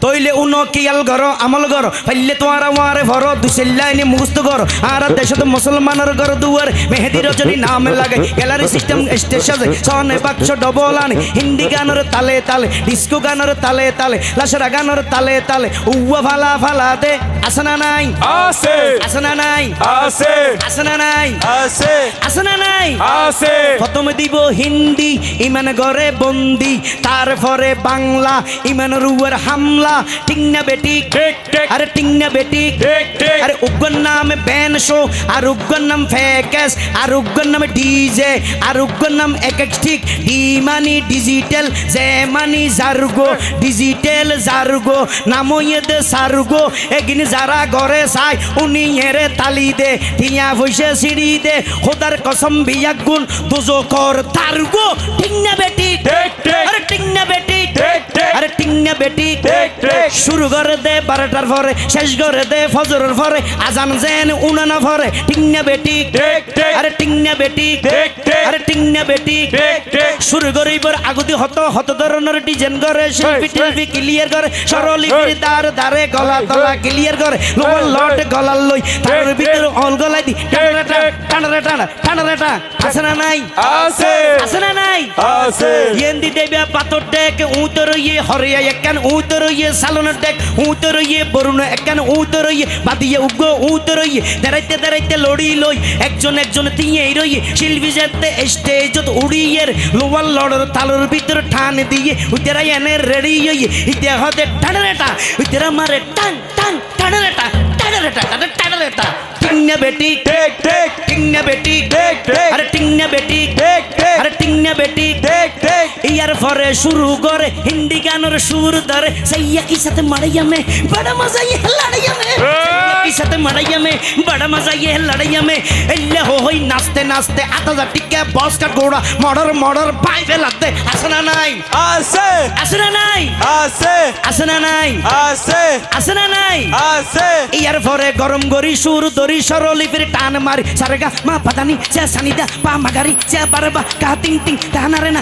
তৈলে উনো কিয়াল ঘর আমল ঘর পাইলে তোমার আমারে ভর দুসেল্লাইনি মুখস্থ ঘর আর দেশত মুসলমানের ঘর দুয়ার মেহেদি রজনী নাম লাগে গ্যালারি সিস্টেম স্টেশন সনে বাক্স ডবল আনি হিন্দি গানের তালে তালে ডিস্কো গানের তালে তালে লাশরা গানের তালে তালে উয়া ফালা ফালা দে আসনা নাই আছে আসনা নাই আছে আসনা নাই আছে আসনা নাই আছে প্রথমে দিব হিন্দি ইমান ঘরে বন্দি তারপরে বাংলা ইমান রুয়ার হামলা ঠিক না বেটি ঠিক ঠিক আরে ঠিক না বেটি ঠিক ঠিক আরে উগ্র নাম ব্যান শো আর উগ্র নাম ফেকেস আর উগ্র নাম ডিজে আর উগ্র নাম একেকস্টিক ডি মানি ডিজিটাল জে মানি জার্গো ডিজিটাল জার্গো নামইয়েদ সার্গো এগিন যারা ঘরে চাই উনি এরে তালি দে টিয়া ভইসে সিঁড়ি দে খোদার কসম বিয়াক গুণ দুজো কর তার্গো ঠিক না বেটি ঠিক ঠিক আরে ঠিক না বেটি ঠিক ঠিক আরে ঠিক না বেটি ঠিক ঠিক শুরু করে দে 12টার পরে শেষ করে দে ফজরের পরে আজান জেন উনানা পরে ঠিক না বেটি ঠিক ঠিক আরে ঠিক না বেটি ঠিক ঠিক আরে ঠিক না বেটি ঠিক ঠিক শুরু করে এবার আগুদি হত হত ধরনের ডিজাইন করে শিল্পী এই, টিলপি ক্লিয়ার করে সরলিপির দার দারে গলা তলা ক্লিয়ার করে লোয়ার লট গলার লই তার ভিতর অল গলাই দি টানাটা টানাটা টানাটা আছে না নাই আছে আছে না নাই আছে येंदी देव्या पातो टेक उतर ये हरिया एकन उतर ये सालोन टेक उतर ये बरुण एकन उतर ये बादिये उगो उतर ये दराइते लड़ी लई একজন একজন তিয়েই রই শিল্পী যেতে স্টেজত উড়িয়ের লোয়ার লড়র তালর ভিতর ঠান দিয়ে উতেরা এনে রেডি হই ইতে হতে টানরেটা উতেরা মারে টান টান টানরেটা টানরেটা টানরেটা টিংনা বেটি ঠিক ঠিক টিংনা বেটি ঠিক ঠিক আরে টিংনা বেটি ঠিক ঠিক আরে টিংনা বেটি ঠিক ঠিক ইয়ার পরে শুরু করে হিন্দি গানের সুর ধরে সাইয়া কি সাথে মারাইয়া মে বড় মজা ये लड़ाइया में की साथे मड़ाइया में बड़ा मजा ये लड़ाइया में एल्ले हो होई नाचते नाचते आता जा टिके बॉस का घोड़ा मर्डर मर्डर पाई फैलाते असना नाई আছে असना नाई আছে असना नाई আছে असना नाई আছে ইয়ার পরে গরম গরি সুর দরি সরলি ফির টান মারি সারেগা মা পাতানি চা সানিদা পা মাগারি চা বারবা কা টিং টিং টানারে না